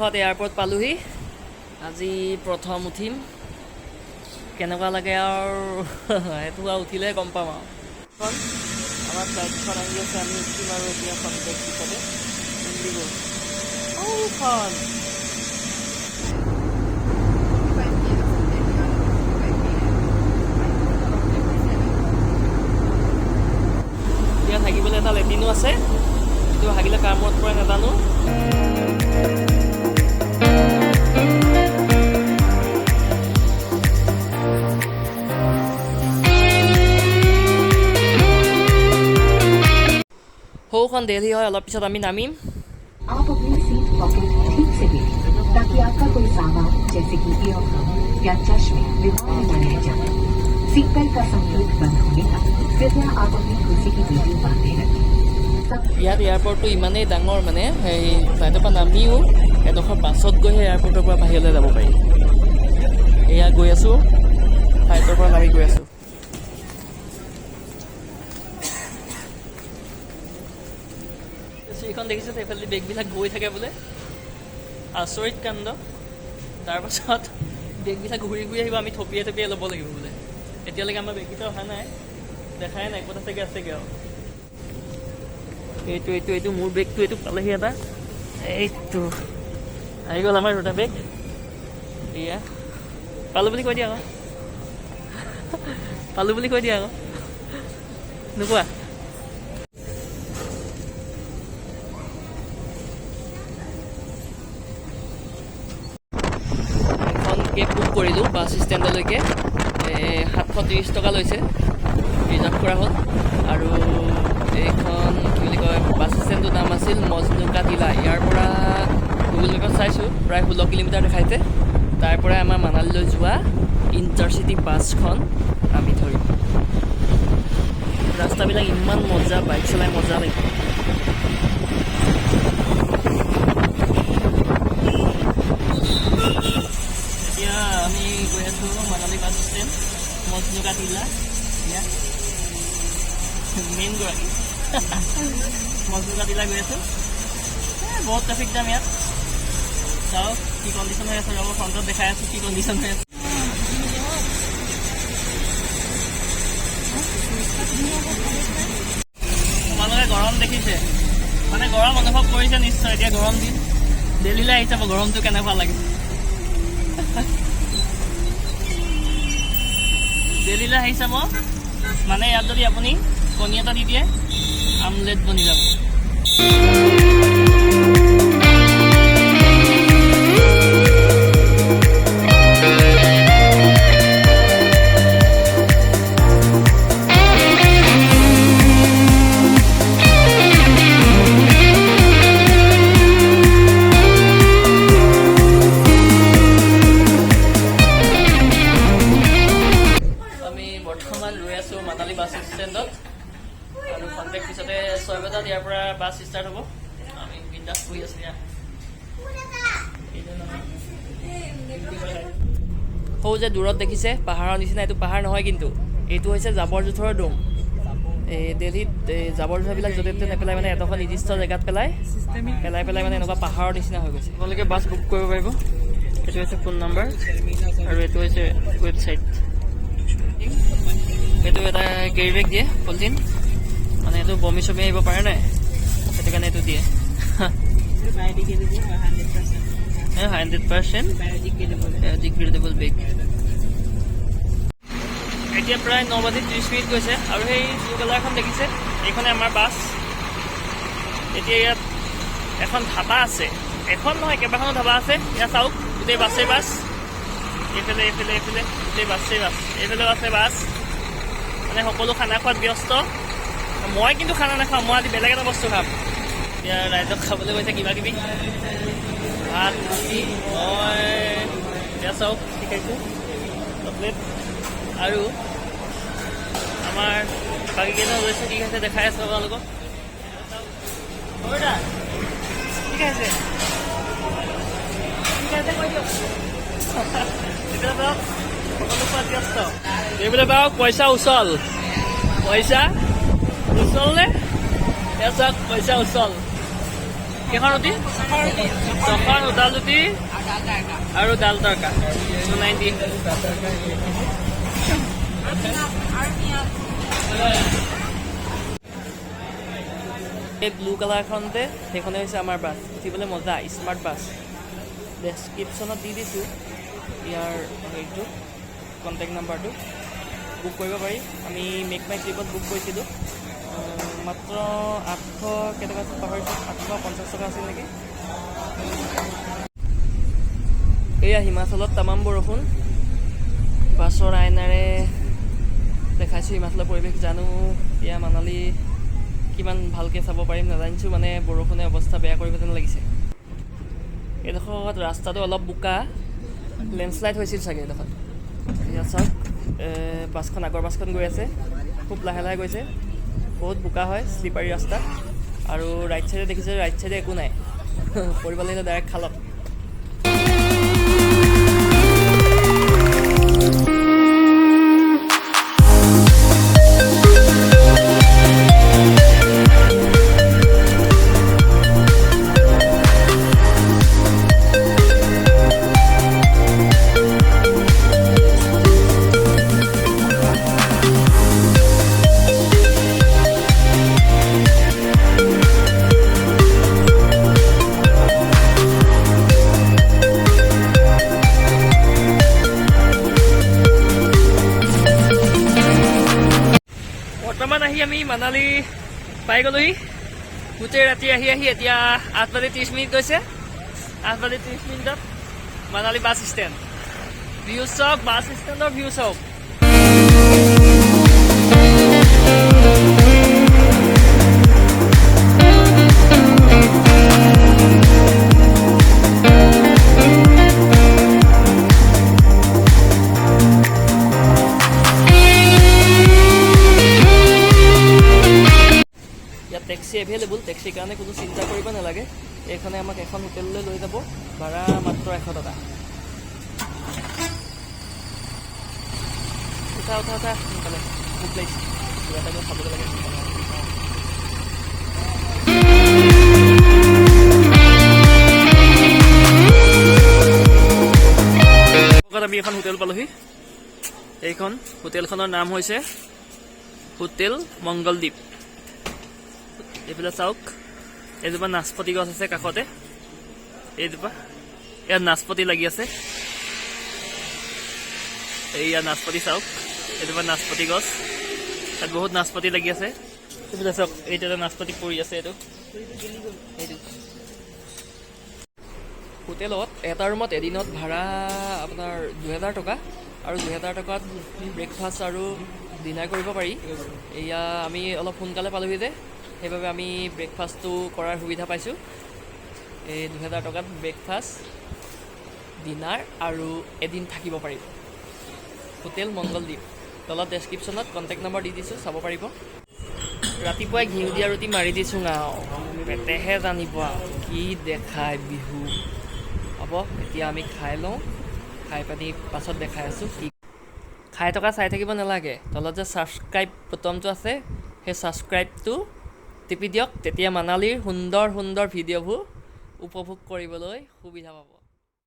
অৱশেষত এয়াৰপৰ্ট পালোহি আজি প্ৰথম উঠিম কেনেকুৱা লাগে আৰু সেইটো আৰু উঠিলে গম পাম আৰু আমাৰ ফ্লাইটখন আহি আছে আমি উঠিম আৰু এতিয়া কণ্টেক্ট পিছতে ইণ্ডিগো এতিয়া থাকিবলৈ এটা লেট্ৰিনো আছে কিন্তু হাগিলে কাৰ মূৰত পৰে নাজানো সৌখন দেলহি হয় অলপ পিছত আমি নামিম आप अपनी सीट पॉकेट ठीक से देखें ताकि आपका कोई सामान जैसे कि ईयरफोन या चश्मे विमान में न रह जाए। सीट बेल्ट का संकेत बंद होने तक कृपया आप अपनी कुर्सी की बेल्ट बांधे रखें। ইয়াত এয়াৰপৰ্টটো ইমানেই ডাঙৰ মানে সেই ফ্লাইটৰ পৰা নামিও এডোখৰ বাছত গৈহে এয়াৰপৰ্টৰ পৰা বাহিৰলৈ যাব পাৰি এয়া গৈ আছোঁ ফ্লাইটৰ পৰা নামি গৈ আছোঁ এইখন দেখিছোঁ সেইফালে বেগবিলাক গৈ থাকে বোলে আচৰিত কাণ্ড তাৰপাছত বেগবিলাক ঘূৰি ঘূৰি আহিব আমি থপিয়াই থপিয়াই ল'ব লাগিব বোলে এতিয়ালৈকে আমাৰ বেগকেইটা অহা নাই দেখাই নাই ক'ত আছেগৈ আৰু এইটো মোৰ বেগটো এইটো পালেহি এটা এইটো আহি গ'ল আমাৰ দুটা বেগ এয়া পালোঁ বুলি কৈ দিয়া আকৌ পালোঁ বুলি কৈ দিয়া আকৌ নোকোৱা কেব বুক কৰিলোঁ বাছ ষ্টেণ্ডলৈকে 730 টকা লৈছে ৰিজাৰ্ভ কৰা হ'ল আৰু এইখন কি বুলি কয় বাছ ষ্টেণ্ডটোৰ নাম আছিল মজনু কা টিলা ইয়াৰ পৰা গুগল মেপত চাইছোঁ প্ৰায় 16 কিলোমিটাৰ দেখাইছে তাৰ পৰাই আমাৰ মানালীলৈ যোৱা ইণ্টাৰচিটি বাছখন আমি ধৰিম ৰাস্তাবিলাক ইমান মজা বাইক চলাই মজা লাগিব আমি গৈ আছোঁ মানালী বাছ ষ্টেণ্ড মজনু কা টিলা মেইন গৰাকী মজনু কা টিলা গৈ আছোঁ বহুত ট্ৰেফিক জাম ইয়াত চাওক কি কণ্ডিশ্যন হৈ আছে ৰ'ব ফ্ৰণ্টত দেখাই আছোঁ কি কণ্ডিশ্যন হৈ আছে তোমালোকে গৰম দেখিছে মানে গৰম অনুভৱ কৰিছে নিশ্চয় এতিয়া গৰম দিন দিল্লীলৈ আহি চাব গৰমটো কেনেকুৱা লাগে দিল্লীলৈ আহি চাব মানে ইয়াত যদি আপুনি কণী এটা দি দিয়ে আমলেট বনি যাব মানালী বাছ ষ্টেণ্ডত আৰু কণ্টেক্ট পিছতে 6 বজাত ইয়াৰ পৰা বাছ ষ্টাৰ্ট হ'ব আমি বিন্দাছ বহি আছোঁ ইয়াত সৌ যে দূৰত দেখিছে পাহাৰৰ নিচিনা এইটো পাহাৰ নহয় কিন্তু এইটো হৈছে জাবৰ জোঁথৰৰ দম এই দিল্লীত জাবৰ জোঁথৰবিলাক য'তে ত'তে নেপেলাই মানে এডোখৰ নিৰ্দিষ্ট জেগাত পেলাই মানে এনেকুৱা পাহাৰৰ নিচিনা হৈ গৈছে আপোনালোকে বাছ বুক কৰিব পাৰিব এইটো হৈছে ফোন নম্বৰ আৰু এইটো হৈছে ৱেবছাইট এইটো এটা কেৰি বেগ দিয়ে পলিথিন মানে এইটো বমি চমি আহিব পাৰে নাই সেইটো কাৰণে এইটো দিয়ে 100% biodegradable বেগ এতিয়া প্ৰায় 9 বাজি 30 মিনিট গৈছে আৰু সেই ব্লু কালাৰখন দেখিছে এইখনে আমাৰ বাছ এতিয়া ইয়াত এখন ধাবা আছে এখন নহয় কেইবাখনো ধাবা আছে ইয়াত চাওক গোটেই বাছেই বাছ এইফালে গোটেই বাছেই বাছ এইফালেও আছে বাছ মানে সকলো খানা খোৱাত ব্যস্ত মই কিন্তু খানা নাখাওঁ মই আজি বেলেগ এটা বস্তু খাম এতিয়া ৰাইজক খাবলৈ গৈছে কিবা কিবি ভাত ৰুটি মই এতিয়া চাওক শিকাইছোঁ চকলেট আৰু আমাৰ বাকীকেইজন লৈছে কি খাইছে দেখাই আছোঁ আপোনালোকক ঠিক আছে কৈ দিয়ক সকলো খোৱাত ব্যস্ত এইবোলে বাৰু পইচা উচল নে চাওক পইচা উচল কেইখন ৰুটি ছখন সুদা ৰুটি আৰু ডাল তৰকা 290 এই ব্লু কালাৰখনতে সেইখনে হৈছে আমাৰ বাছ উঠিবলৈ মজা স্মাৰ্ট বাছ ডেছক্ৰিপশ্যনত দি দিছোঁ ইয়াৰ হেৰিটো কণ্টেক্ট নাম্বাৰটো বুক কৰিব পাৰি আমি মেক মাই ট্ৰিপত বুক কৰিছিলোঁ মাত্ৰ 800 কেইটকা আছিল পাহৰিছোঁ 850 টকা আছিল নেকি এয়া হিমাচলত তামাম বৰষুণ বাছৰ আইনাৰে দেখাইছোঁ হিমাচলৰ পৰিৱেশ জানো এয়া মানালী কিমান ভালকৈ চাব পাৰিম নাজানিছোঁ মানে বৰষুণে অৱস্থা বেয়া কৰিব যেন লাগিছে এইডোখৰত ৰাস্তাটো অলপ বোকা লেণ্ডশ্লাইড হৈছিল চাগে এইডোখৰত ইয়াত চাওক বাছখন আগৰ বাছখন গৈ আছে খুব লাহে লাহে গৈছে বহুত বোকা হয় শ্লিপাৰী ৰাস্তা আৰু ৰাইট চাইডে দেখিছে ৰাইট চাইডে একো নাই পৰিব লাগিলে ডাইৰেক্ট খালত বৰ্তমান আহি আমি মানালী পাই গ'লোহি গোটেই ৰাতি আহি এতিয়া 8:30 গৈছে 8:30 মানালী বাছ ষ্টেণ্ড ভিউ চাওক বাছ ষ্টেণ্ডৰ ভিউ চাওক টেক্সি এভেইলেবল টেক্সিৰ কাৰণে কোনো চিন্তা কৰিব নালাগে এইখনে আমাক এখন হোটেললৈ লৈ যাব ভাড়া মাত্ৰ 100 টকা উঠা সোনকালে ভোক লাগিছে কিবা এটা খাবলৈ লাগে আমি এখন হোটেল পালোহি এইখন হোটেলখনৰ নাম হৈছে হোটেল মংগলদ্বীপ এইফালে চাওক এজোপা নাচপতি গছ আছে কাষতে এইজোপা ইয়াত নাচপতি লাগি আছে এইয়া নাচপতি চাওক এইজোপা নাচপতি গছ ইয়াত বহুত নাচপতি লাগি আছে এইফালে চাওক এইটো এটা নাচপতি পৰি আছে এইটো হোটেলত এটা ৰুমত এদিনত ভাড়া আপোনাৰ 2000 টকা আৰু 2000 টকাত ব্ৰেকফাষ্ট আৰু ডিনাৰ কৰিব পাৰি এয়া আমি অলপ সোনকালে পালোহি যে সেইবাবে আমি ব্ৰেকফাষ্টটো কৰাৰ সুবিধা পাইছোঁ এই 2000 টকাত ব্ৰেকফাষ্ট ডিনাৰ আৰু এদিন থাকিব পাৰিব হোটেল মংগলদ্বীপ তলত ডেছক্ৰিপশ্যনত কণ্টেক্ট নম্বৰ দি দিছোঁ চাব পাৰিব ৰাতিপুৱাই ঘিউ দিয়া ৰুটি মাৰি দিছোঁ আৰু পেটেহে জানিব কি দেখায় বিহু হ'ব এতিয়া আমি খাই লওঁ খাই পানি পাছত দেখাই আছোঁ কি খাই থকা চাই থাকিব নালাগে তলত যে ছাবস্ক্ৰাইব বুটামটো আছে সেই ছাবস্ক্ৰাইবটো টিপি দিয়ক তেতিয়া মানালীৰ সুন্দৰ ভিডিঅ'বোৰ উপভোগ কৰিবলৈ সুবিধা পাব